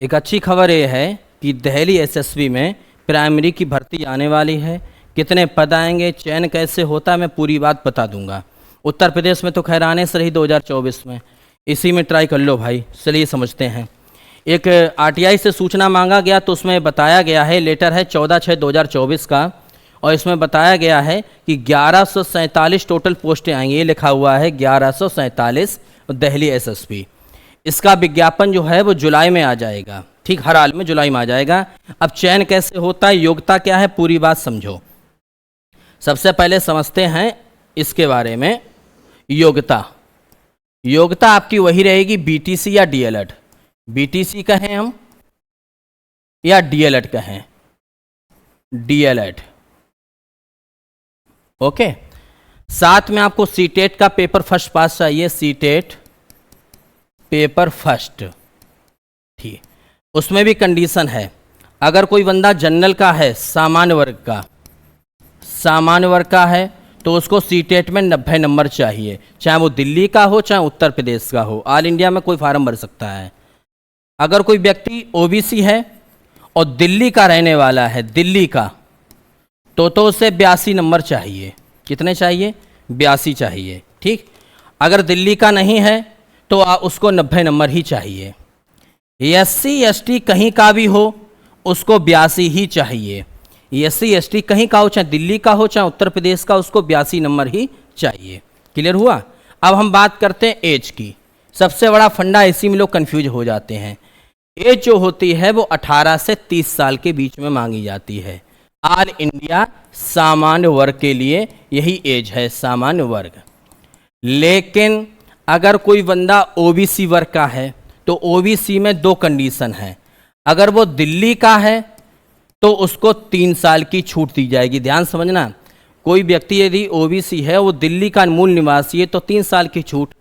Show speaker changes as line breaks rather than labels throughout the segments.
एक अच्छी खबर ये है कि दिल्ली एसएसबी में प्राइमरी की भर्ती आने वाली है। कितने पद आएंगे, चयन कैसे होता है, मैं पूरी बात बता दूंगा। उत्तर प्रदेश में तो खैर आने से रही 2024 में, इसी में ट्राई कर लो भाई। चलिए समझते हैं। एक आरटीआई से सूचना मांगा गया तो उसमें बताया गया है, लेटर है 14/6/2024 का, और इसमें बताया गया है कि 1147 टोटल पोस्टें आएंगी। ये लिखा हुआ है 1147 दिल्ली एसएसबी। इसका विज्ञापन जो है वो जुलाई में आ जाएगा, ठीक, हर हाल में जुलाई में आ जाएगा। अब चयन कैसे होता है, योग्यता क्या है, पूरी बात समझो। सबसे पहले समझते हैं इसके बारे में। योग्यता आपकी वही रहेगी बीटीसी या डीएलएड। बीटीसी कहें हम या डीएलएड कहें, डीएलएड, ओके। साथ में आपको सीटेट का पेपर फर्स्ट पास चाहिए, सीटेट पेपर फर्स्ट, ठीक। उसमें भी कंडीशन है, अगर कोई बंदा जनरल का है, सामान्य वर्ग का है, तो उसको सीटेट में 90 नंबर चाहिए, चाहे वो दिल्ली का हो चाहे उत्तर प्रदेश का हो। ऑल इंडिया में कोई फार्म भर सकता है। अगर कोई व्यक्ति ओबीसी है और दिल्ली का रहने वाला है, दिल्ली का, तो उसे 82 नंबर चाहिए। कितने चाहिए? 82 चाहिए, ठीक। अगर दिल्ली का नहीं है तो उसको 90 नंबर ही चाहिए। एससी एसटी कहीं का भी हो, उसको 82 ही चाहिए। एससी एसटी कहीं का हो, चाहे दिल्ली का हो चाहे उत्तर प्रदेश का, उसको 82 नंबर ही चाहिए। क्लियर हुआ? अब हम बात करते हैं एज की। सबसे बड़ा फंडा, इसी में लोग कंफ्यूज हो जाते हैं। एज जो होती है वो 18 से 30 साल के बीच में मांगी जाती है। ऑल इंडिया सामान्य वर्ग के लिए यही एज है, सामान्य वर्ग। लेकिन अगर कोई बंदा ओबीसी वर्ग का है तो ओबीसी में 2 कंडीशन है। अगर वो दिल्ली का है तो उसको 3 साल की छूट दी जाएगी। ध्यान समझना, कोई व्यक्ति यदि ओबीसी है, वो दिल्ली का मूल निवासी है, तो 3 साल की छूट।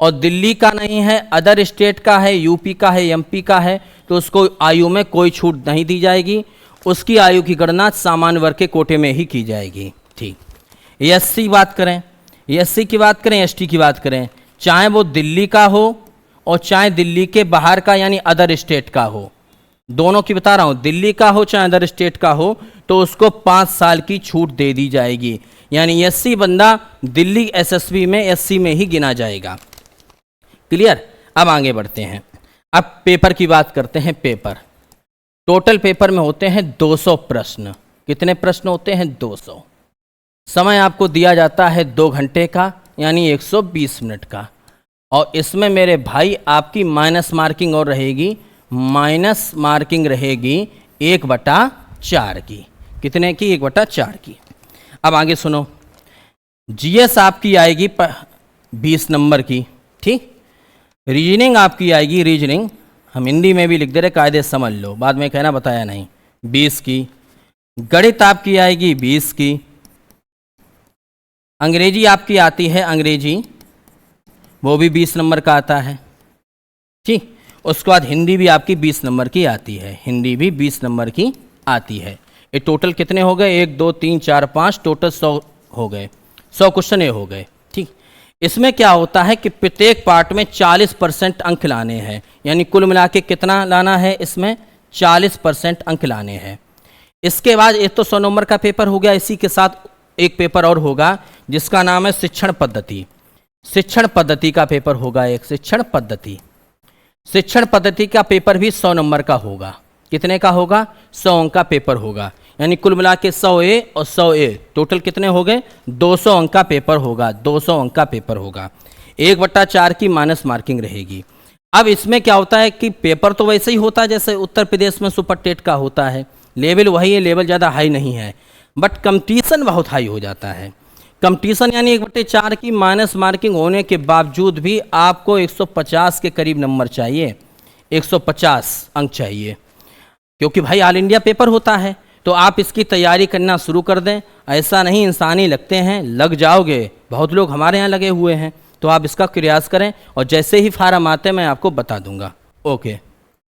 और दिल्ली का नहीं है, अदर स्टेट का है, यूपी का है, एमपी का है, तो उसको आयु में कोई छूट नहीं दी जाएगी। उसकी आयु की गणना सामान्य वर्ग के कोटे में ही की जाएगी, ठीक। एससी बात करें, एससी की बात करें, एसटी की बात करें, चाहे वो दिल्ली का हो और चाहे दिल्ली के बाहर का यानी अदर स्टेट का हो, दोनों की बता रहा हूँ, दिल्ली का हो चाहे अदर स्टेट का हो, तो उसको 5 साल की छूट दे दी जाएगी। यानी एससी बंदा दिल्ली एसएसबी में एससी में ही गिना जाएगा। क्लियर? अब आगे बढ़ते हैं। अब पेपर की बात करते हैं। पेपर टोटल पेपर में होते हैं 200 प्रश्न। कितने प्रश्न होते हैं? 200। समय आपको दिया जाता है 2 घंटे का, यानी 120 मिनट का। और इसमें मेरे भाई आपकी माइनस मार्किंग और रहेगी, माइनस मार्किंग रहेगी 1/4 की। कितने की? 1/4 की। अब आगे सुनो। जीएस आपकी आएगी 20 नंबर की, ठीक। रीजनिंग आपकी आएगी, रीजनिंग हम हिंदी में भी लिख दे रहे, कायदे समझ लो, बाद में कहना बताया नहीं, 20 की। गणित आपकी आएगी 20 की। अंग्रेजी आपकी आती है, अंग्रेजी वो भी 20 नंबर का आता है, ठीक। उसके बाद हिंदी भी आपकी 20 नंबर की आती है, हिंदी भी 20 नंबर की आती है। ये टोटल कितने हो गए? 1 2 3 4 5, टोटल 100 हो गए। 100 क्वेश्चन ये हो गए, ठीक। इसमें क्या होता है कि प्रत्येक पार्ट में 40% अंक लाने हैं, यानी कुल मिला के कितना लाना है? इसमें 40% अंक लाने हैं। इसके बाद एक तो 100 नंबर का पेपर हो गया, इसी के साथ एक पेपर और होगा जिसका नाम है शिक्षण पद्धति। शिक्षण पद्धति का पेपर होगा एक, शिक्षण पद्धति। शिक्षण पद्धति का पेपर भी 100 नंबर का होगा। कितने का होगा? 100 अंक का पेपर होगा, यानी कुल मिला के 100A और 100A, टोटल कितने हो गए? 200 अंक का पेपर होगा, 200 अंक का पेपर होगा। 1/4 की माइनस मार्किंग रहेगी। अब इसमें क्या होता है कि पेपर तो वैसे ही होता है जैसे उत्तर प्रदेश में सुपर टेट का होता है, लेवल वही है, लेवल ज़्यादा हाई नहीं है, बट कंपटीशन बहुत हाई हो जाता है। कंपटीशन यानी 1/4 की माइनस मार्किंग होने के बावजूद भी आपको 150 के करीब नंबर चाहिए, 150 अंक चाहिए, क्योंकि भाई ऑल इंडिया पेपर होता है। तो आप इसकी तैयारी करना शुरू कर दें। ऐसा नहीं इंसान ही लगते हैं, लग जाओगे। बहुत लोग हमारे यहाँ लगे हुए हैं, तो आप इसका प्रयास करें और जैसे ही फार्म आते हैं मैं आपको बता दूंगा। ओके।